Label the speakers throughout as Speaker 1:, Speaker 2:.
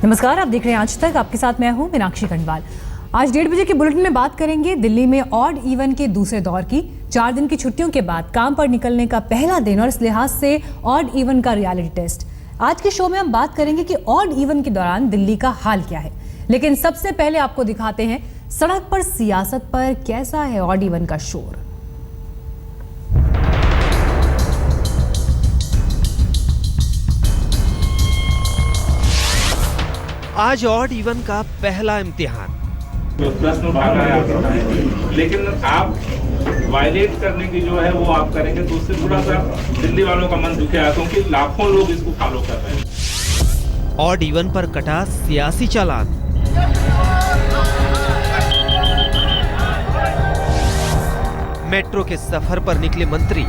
Speaker 1: नमस्कार, आप देख रहे हैं आज तक। आपके साथ मैं हूं मीनाक्षी खंडवाल। आज 1:30 बजे के बुलेटिन में बात करेंगे दिल्ली में ऑड इवन के दूसरे दौर की। 4 दिन की छुट्टियों के बाद काम पर निकलने का पहला दिन और इस लिहाज से ऑड इवन का रियलिटी टेस्ट। आज के शो में हम बात करेंगे कि ऑड इवन के दौरान दिल्ली का हाल क्या है। लेकिन सबसे पहले आपको दिखाते हैं सड़क पर सियासत पर कैसा है ऑड इवन का शोर।
Speaker 2: आज ऑड इवन का पहला इम्तिहान।
Speaker 3: प्रश्न उठाना है, लेकिन आप वायलेट करने की जो है वो आप करेंगे तो उससे थोड़ा सा दिल्ली वालों का मन दुखेगा, क्योंकि लाखों लोग इसको फॉलो कर रहे हैं।
Speaker 2: ऑड इवन पर कटा सियासी चालान। मेट्रो के सफर पर निकले मंत्री।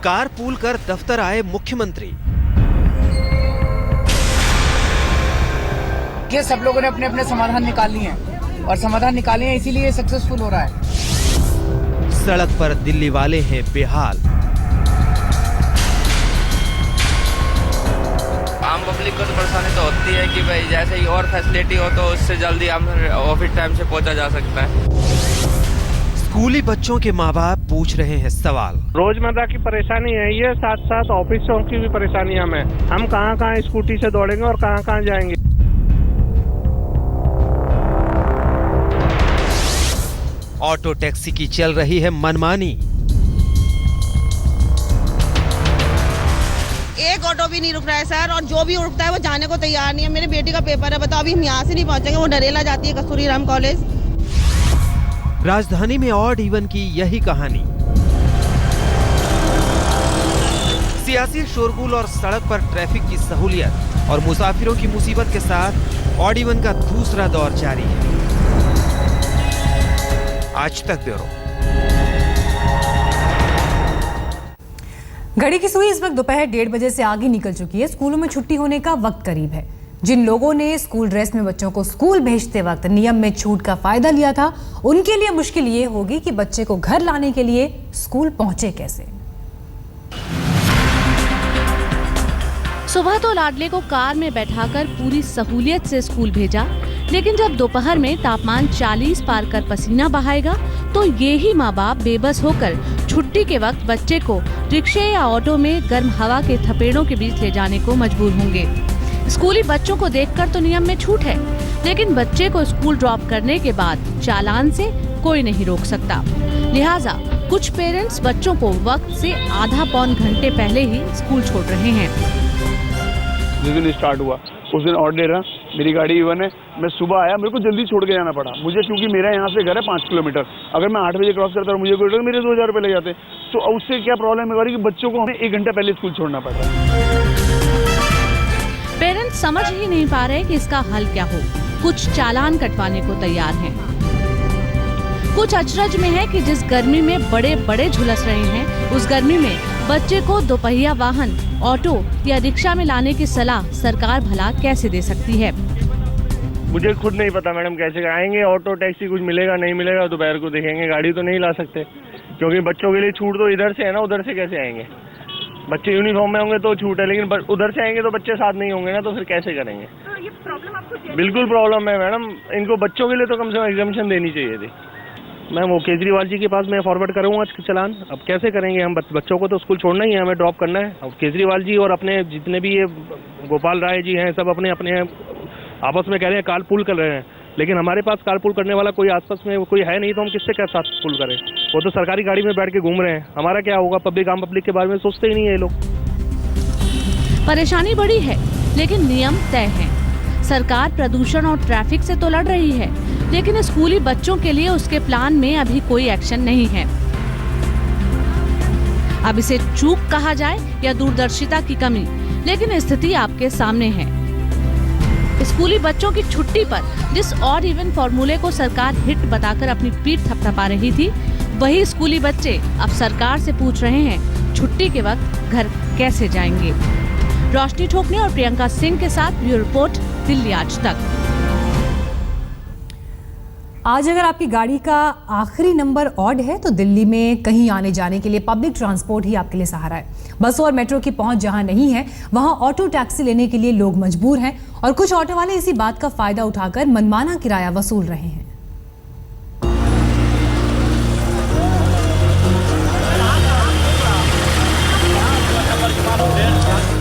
Speaker 2: कार पूल कर दफ्तर आए मुख्यमंत्री।
Speaker 4: ये सब लोगों ने अपने अपने समाधान निकाल लिए हैं और समाधान निकाले हैं, इसीलिए सक्सेसफुल हो रहा है।
Speaker 2: सड़क पर दिल्ली वाले हैं बेहाल।
Speaker 5: आम पब्लिक को तो परेशानी तो होती है कि भाई जैसे ही और फैसिलिटी हो तो उससे जल्दी हम ऑफिस टाइम से पहुंचा जा सकता है।
Speaker 2: स्कूली बच्चों के माँ बाप पूछ रहे हैं सवाल।
Speaker 6: रोजमर्रा की परेशानी है ये, साथ साथ ऑफिसों की भी परेशानियां में हम कहां कहां स्कूटी से दौड़ेंगे और कहां कहां जाएंगे।
Speaker 2: ऑटो टैक्सी की चल रही है मनमानी।
Speaker 7: एक ऑटो भी नहीं रुक रहा है सर, और जो भी रुकता है वो जाने को तैयार नहीं है। मेरे बेटी का पेपर है, बताओ अभी हम यहाँ से नहीं पहुंचेंगे, वो नरेला जाती है कस्तूरी राम कॉलेज।
Speaker 2: राजधानी में ऑड इवन की यही कहानी। सियासी शोरगुल और सड़क पर ट्रैफिक की सहूलियत और मुसाफिरों की मुसीबत के साथ ऑड इवन का दूसरा दौर जारी है। आज तक ब्यूरो।
Speaker 1: घड़ी की सुई इस वक्त दोपहर 1:30 बजे से आगे निकल चुकी है। स्कूलों में छुट्टी होने का वक्त करीब है। जिन लोगों ने स्कूल ड्रेस में बच्चों को स्कूल भेजते वक्त नियम में छूट का फायदा लिया था, उनके लिए मुश्किल ये होगी कि बच्चे को घर लाने के लिए स्कूल पहुंचे कैसे।
Speaker 8: सुबह तो लाडले को कार में बैठाकर पूरी सहूलियत से स्कूल भेजा, लेकिन जब दोपहर में तापमान 40 पार कर पसीना बहाएगा तो ये ही माँ बाप बेबस होकर छुट्टी के वक्त बच्चे को रिक्शे या ऑटो में गर्म हवा के थपेड़ों के बीच ले जाने को मजबूर होंगे। स्कूली बच्चों को देखकर तो नियम में छूट है, लेकिन बच्चे को स्कूल ड्रॉप करने के बाद चालान से कोई नहीं रोक सकता। लिहाजा कुछ पेरेंट्स बच्चों को वक्त से आधा पौन घंटे पहले ही स्कूल छोड़ रहे हैं।
Speaker 6: जिस दिन स्टार्ट हुआ उस दिन ऑड डे रहा, मेरी गाड़ी इवन है। मैं सुबह आया, मेरे को जल्दी छोड़ के जाना पड़ा मुझे, क्योंकि मेरा यहाँ से घर है 5 किलोमीटर। अगर मैं 8 बजे क्रॉस करता मुझे कोई मेरे 2000 रुपये लग जाते। तो उससे क्या प्रॉब्लम है कि बच्चों को हमें 1 घंटा पहले स्कूल छोड़ना पड़ता है।
Speaker 8: पेरेंट्स समझ ही नहीं पा रहे कि इसका हल क्या हो। कुछ चालान कटवाने को तैयार हैं, कुछ अचरज में है कि जिस गर्मी में बड़े बड़े झुलस रहे हैं, उस गर्मी में बच्चे को दोपहिया वाहन, ऑटो या रिक्शा में लाने की सलाह सरकार भला कैसे दे सकती है।
Speaker 6: मुझे खुद नहीं पता मैडम कैसे आएंगे। ऑटो टैक्सी कुछ मिलेगा नहीं मिलेगा दोपहर को देखेंगे। गाड़ी तो नहीं ला सकते, क्योंकि बच्चों के लिए छूट तो इधर से है ना, उधर से कैसे आएंगे। बच्चे यूनिफॉर्म में होंगे तो छूट है, लेकिन उधर से आएंगे तो बच्चे साथ नहीं होंगे ना, तो फिर कैसे करेंगे। तो ये प्रॉब्लम आपको बिल्कुल प्रॉब्लम है मैडम। इनको बच्चों के लिए तो कम से कम एग्जामिशन देनी चाहिए थी। मैं वो केजरीवाल जी के पास मैं फॉरवर्ड करूँगा चलान। अब कैसे करेंगे हम, बच्चों को तो स्कूल छोड़ना ही है, हमें ड्रॉप करना है। अब केजरीवाल जी और अपने जितने भी ये गोपाल राय जी हैं, सब अपने अपने आपस में कह रहे हैं कार पूल कर रहे हैं, लेकिन हमारे पास कार पूल करने वाला कोई आसपास में कोई है नहीं, तो हम किससे क्या साथ पूल करें। वो तो सरकारी गाड़ी में बैठ के घूम रहे हैं, हमारा क्या होगा। पब्लिक आम पब्लिक के बारे में सोचते ही नहीं है ये लोग।
Speaker 8: परेशानी बड़ी है, लेकिन नियम तय है। सरकार प्रदूषण और ट्रैफिक से तो लड़ रही है, लेकिन स्कूली बच्चों के लिए उसके प्लान में अभी कोई एक्शन नहीं है। अब इसे चूक कहा जाए या दूरदर्शिता की कमी, लेकिन स्थिति आपके सामने है। स्कूली बच्चों की छुट्टी पर जिस ऑड इवन फॉर्मूले को सरकार हिट बताकर अपनी पीठ थपथपा रही थी, वही स्कूली बच्चे अब सरकार से पूछ रहे हैं छुट्टी के वक्त घर कैसे जाएंगे। रोशनी ठोकने और प्रियंका सिंह के साथ ब्यूरो रिपोर्ट, दिल्ली आज तक।
Speaker 1: आज अगर आपकी गाड़ी का आखिरी नंबर ऑड है तो दिल्ली में कहीं आने जाने के लिए पब्लिक ट्रांसपोर्ट ही आपके लिए सहारा है। बसों और मेट्रो की पहुंच जहां नहीं है वहां ऑटो टैक्सी लेने के लिए लोग मजबूर हैं और कुछ ऑटो वाले इसी बात का फायदा उठाकर मनमाना किराया वसूल रहे हैं।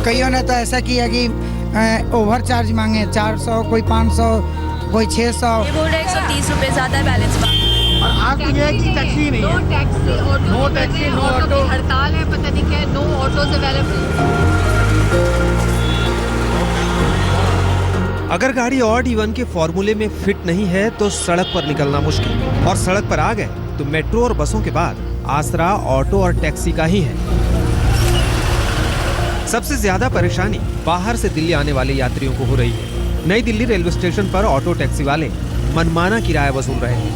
Speaker 9: कईयों ने तो ऐसा किया कि ओवर चार्ज मांगे 400, कोई 500, कोई 600।
Speaker 10: ये बोल रहे 130 रुपए ज्यादा बैलेंस
Speaker 11: और आपको ये है कि टैक्सी नहीं है, नो टैक्सी नो ऑटो,
Speaker 10: हड़ताल है, पता नहीं क्या, नो ऑटोज अवेलेबल।
Speaker 2: अगर गाड़ी ऑड इवन के फॉर्मूले में फिट नहीं है तो सड़क पर निकलना मुश्किल, और सड़क पर आ गए तो मेट्रो और बसों के बाद आसरा ऑटो और टैक्सी का ही है। सबसे ज्यादा परेशानी बाहर से दिल्ली आने वाले यात्रियों को हो रही है। नई दिल्ली रेलवे स्टेशन पर ऑटो टैक्सी वाले मनमाना किराया वसूल रहे हैं।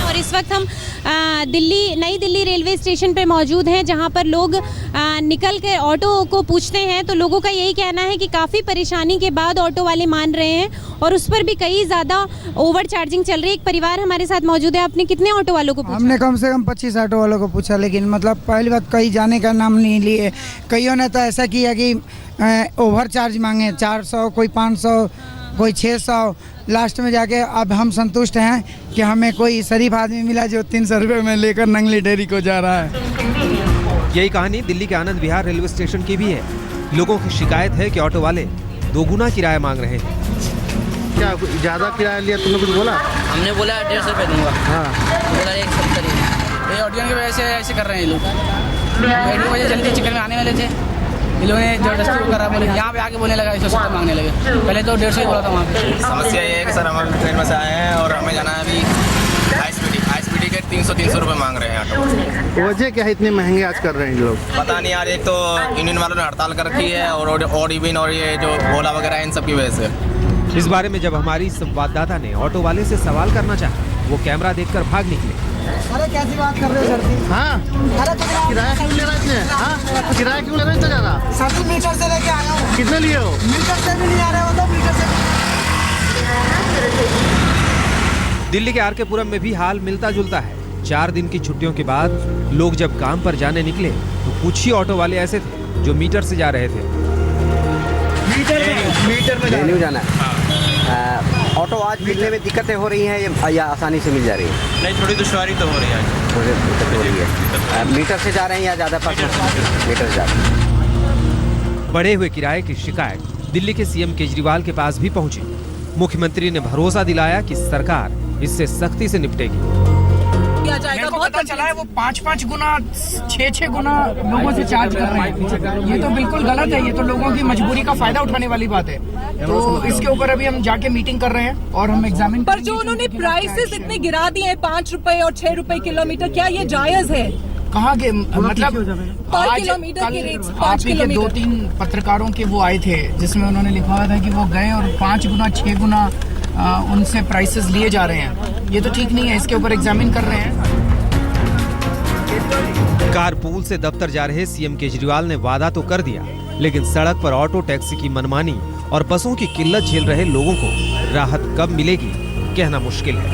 Speaker 12: और इस वक्त हम नई दिल्ली रेलवे स्टेशन पे मौजूद हैं, जहां पर लोग निकल के ऑटो को पूछते हैं तो लोगों का यही कहना है कि काफ़ी परेशानी के बाद ऑटो वाले मान रहे हैं और उस पर भी कई ज़्यादा ओवर चार्जिंग चल रही है। एक परिवार हमारे साथ मौजूद है। आपने कितने ऑटो वालों को पूछा?
Speaker 9: हमने कम से कम 25 ऑटो वालों को पूछा, लेकिन मतलब पहली बात कहीं जाने का नाम नहीं लिए। कईयों ने तो ऐसा किया कि ओवर चार्ज मांगे 400, कोई 500, कोई 600। लास्ट में जाके अब हम संतुष्ट हैं कि हमें कोई शरीफ आदमी मिला जो 300 रुपये में लेकर नंगली डेयरी को जा रहा है।
Speaker 2: यही कहानी दिल्ली के आनंद विहार रेलवे स्टेशन की भी है। लोगों की शिकायत है कि ऑटो वाले दोगुना किराया मांग रहे हैं।
Speaker 11: क्या ज्यादा किराया लिया? तुमने कुछ बोला?
Speaker 4: हमने बोला 150 रुपये दूंगा।
Speaker 11: हाँ,
Speaker 4: बोला 170। ये ऑडियंस की वजह से ऐसे कर रहे हैं ये लोग। 1 बजे जल्दी चक्कर में आने वाले थे, इन लोगों ने जबरदस्ती करा, बोले यहाँ पे आके बोलने लगा 170 मांगने लगे। पहले तो 150 ही बोला था वहाँ पे।
Speaker 5: समस्या ये है कि सर हम ट्रेन में से आए हैं और हमें जाना है अभी हाई स्पीड के 300 रुपये मांग रहे हैं ऑटो।
Speaker 11: वजह क्या है इतने महंगे आज कर रहे हैं लोग?
Speaker 5: पता नहीं यार, एक तो यूनियन वालों ने हड़ताल कर रखी है और ऑड इवन और ये जो ओला वगैरह है इन सब की वजह से।
Speaker 2: इस बारे में जब हमारी संवाददाता ने ऑटो वाले से सवाल करना चाहा, वो कैमरा देखकर भाग निकले।
Speaker 9: अरे कैसी बात कर रहे हो सर जी?
Speaker 11: हाँ, किराया क्यों ले रहा है इतने? हाँ, किराया क्यों ले रहा है इतना ज़्यादा?
Speaker 9: सर जी मीटर से लेके आया हूँ।
Speaker 11: कितने लिए हो?
Speaker 9: मीटर से भी नहीं आ रहे हो तो मीटर से।
Speaker 2: दिल्ली के आर के पुरम में भी हाल मिलता जुलता है। 4 दिन की छुट्टियों के बाद लोग जब काम पर जाने निकले तो कुछ ही ऑटो वाले ऐसे थे जो मीटर से जा रहे थे।
Speaker 11: मीटर में जाना है।
Speaker 13: ऑटो आज मिलने में दिक्कतें हो रही हैं या आसानी से मिल जा रही है?
Speaker 5: नहीं, थोड़ी दुश्वारी तो हो रही है।
Speaker 13: थोड़ी दिक्कत हो रही है। मीटर से जा रहे हैं या ज़्यादा मीटर से जा रहे हैं?
Speaker 2: बढ़े हुए किराए की शिकायत दिल्ली के सीएम केजरीवाल के पास भी पहुंची। मुख्यमंत्री ने भरोसा दिलाया कि सरकार इससे सख्ती से निपटेगी।
Speaker 4: मेरे को पता चला है वो 5-5 गुना 6-6 गुना लोगों से चार्ज कर रहे हैं। ये तो बिल्कुल गलत है। ये तो लोगों की मजबूरी का फायदा उठाने वाली बात है। तो इसके ऊपर अभी हम जाके मीटिंग कर रहे हैं और हम एग्जामिन
Speaker 14: पर जो उन्होंने प्राइसेस इतने गिरा दिए हैं 5 रुपए और 6 रुपए किलोमीटर, क्या ये जायज है?
Speaker 4: कहाँ के मतलब
Speaker 14: पर किलोमीटर के रेट्स 5 किलोमीटर।
Speaker 4: 2-3 पत्रकारों के वो आए थे जिसमें उन्होंने लिखा हुआ था कि वो गए और 5 गुना 6 गुना उनसे प्राइसेस लिए जा रहे हैं। ये तो ठीक नहीं है। इसके ऊपर एग्जामिन कर रहे हैं।
Speaker 2: कारपूल से दफ्तर जा रहे सीएम केजरीवाल ने वादा तो कर दिया, लेकिन सड़क पर ऑटो टैक्सी की मनमानी और बसों की किल्लत झेल रहे लोगों को राहत कब मिलेगी कहना मुश्किल है।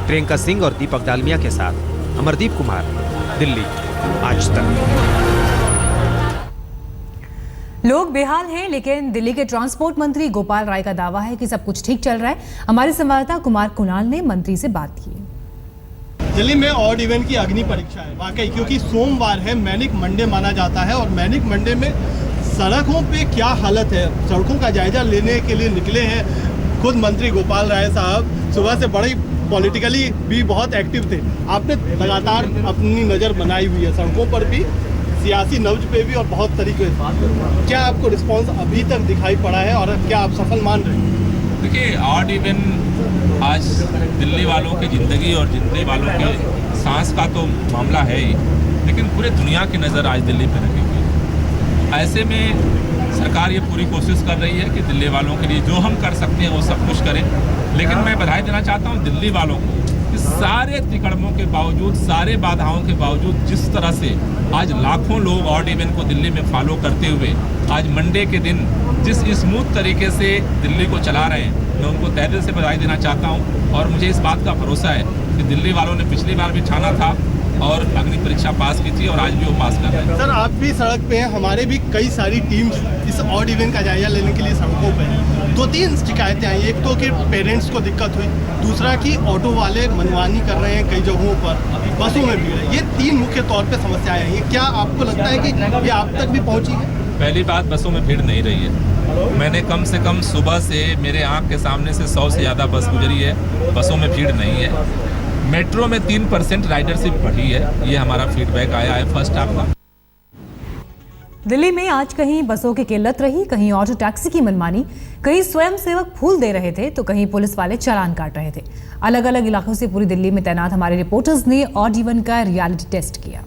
Speaker 2: प्रियंका सिंह और दीपक डालमिया के साथ अमरदीप कुमार, दिल्ली आज तक।
Speaker 1: लोग बेहाल हैं, लेकिन दिल्ली के ट्रांसपोर्ट मंत्री गोपाल राय का दावा है कि सब कुछ ठीक चल रहा है। हमारे संवाददाता कुमार कुणाल ने मंत्री से बात की।
Speaker 15: दिल्ली में ऑड इवन की अग्नि परीक्षा है वाकई, क्योंकि सोमवार है, मैनिक मंडे माना जाता है और मैनिक मंडे में सड़कों पे क्या हालत है, सड़कों का जायजा लेने के लिए निकले हैं खुद मंत्री गोपाल राय साहब। सुबह से बड़ी पॉलिटिकली भी बहुत एक्टिव थे। आपने लगातार अपनी नज़र बनाई हुई है सड़कों पर भी, सियासी नब्ज पे भी और बहुत तरीके से। क्या आपको रिस्पांस अभी तक दिखाई पड़ा है और क्या आप सफल मान रहे हैं?
Speaker 3: देखिए, ऑड इवन आज दिल्ली वालों की ज़िंदगी और दिल्ली वालों के सांस का तो मामला है ही, लेकिन पूरे दुनिया की नज़र आज दिल्ली पर रखी हुई है। ऐसे में सरकार ये पूरी कोशिश कर रही है कि दिल्ली वालों के लिए जो हम कर सकते हैं वो सब कुछ करें। लेकिन मैं बधाई देना चाहता हूँ दिल्ली वालों को, कि सारे तिकड़मों के बावजूद, सारे बाधाओं के बावजूद जिस तरह से आज लाखों लोग ऑड इवन को दिल्ली में फॉलो करते हुए आज मंडे के दिन जिस स्मूथ तरीके से दिल्ली को चला रहे हैं, मैं उनको तहे दिल से बधाई देना चाहता हूं। और मुझे इस बात का भरोसा है कि दिल्ली वालों ने पिछली बार भी ठाना था और अग्नि परीक्षा पास की थी और आज भी वो पास कर रहे हैं।
Speaker 15: सर आप भी सड़क पे हैं, हमारे भी कई सारी टीम्स इस ऑड इवन का जायजा लेने के लिए सड़कों पे हैं। 2-3 शिकायतें आई। एक तो कि पेरेंट्स को दिक्कत हुई, दूसरा कि ऑटो वाले मनमानी कर रहे हैं कई जगहों पर, बसों में भीड़ है। ये 3 मुख्य तौर पे समस्याएं आई हैं। क्या आपको लगता है कि ये आप तक भी पहुंची है?
Speaker 3: पहली बात, बसों में भीड़ नहीं रही है। मैंने कम से कम सुबह से मेरे आँख के सामने से 100 से ज़्यादा बस गुजरी है, बसों में भीड़ नहीं है। मेट्रो में 3% राइडरशिप बढ़ी है, ये हमारा फीडबैक आया है फर्स्ट हाफ का।
Speaker 1: दिल्ली में आज कहीं बसों की किल्लत रही, कहीं ऑटो टैक्सी की मनमानी, कहीं स्वयंसेवक फूल दे रहे थे तो कहीं पुलिस वाले चालान काट रहे थे। अलग अलग इलाकों से पूरी दिल्ली में तैनात हमारे रिपोर्टर्स ने ऑड इवन का रियलिटी टेस्ट किया।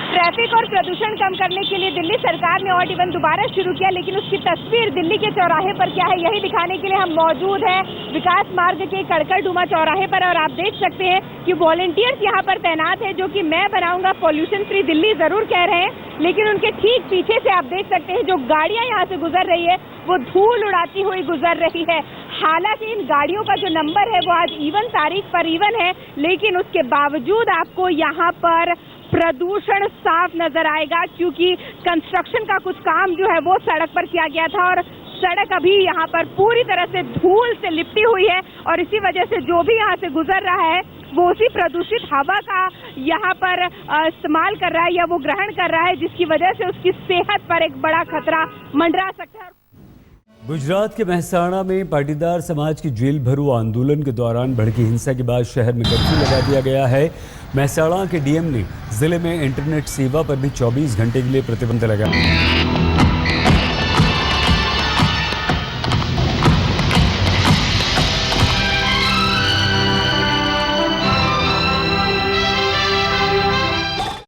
Speaker 16: ट्रैफिक और प्रदूषण कम करने के लिए दिल्ली सरकार ने ऑड इवन दोबारा शुरू किया, लेकिन उसकी तस्वीर दिल्ली के चौराहे पर क्या है, यही दिखाने के लिए हम मौजूद हैं विकास मार्ग के कड़कड़डूमा चौराहे पर। और आप देख सकते हैं कि वॉलंटियर्स यहाँ पर तैनात है, जो कि मैं बनाऊंगा पॉल्यूशन फ्री दिल्ली जरूर कह रहे हैं, लेकिन उनके ठीक पीछे से आप देख सकते हैं जो गाड़ियां यहाँ से गुजर रही है वो धूल उड़ाती हुई गुजर रही है। हालांकि इन गाड़ियों का जो नंबर है वो आज इवन तारीख पर इवन है, लेकिन उसके बावजूद आपको यहाँ पर प्रदूषण साफ नजर आएगा, क्योंकि कंस्ट्रक्शन का कुछ काम जो है वो सड़क पर किया गया था और सड़क अभी यहाँ पर पूरी तरह से धूल से लिपटी हुई है और इसी वजह से जो भी यहाँ से गुजर रहा है वो उसी प्रदूषित हवा का यहाँ पर इस्तेमाल कर रहा है या वो ग्रहण कर रहा है, जिसकी वजह से उसकी सेहत पर एक बड़ा खतरा मंडरा सकता है।
Speaker 17: गुजरात के मेहसाणा में पाटीदार समाज की जेल भरो आंदोलन के दौरान भड़की हिंसा के बाद शहर में कर्फ्यू लगा दिया गया है। मेहसाणा के डीएम ने जिले में इंटरनेट सेवा पर भी 24 घंटे के लिए प्रतिबंध लगाया।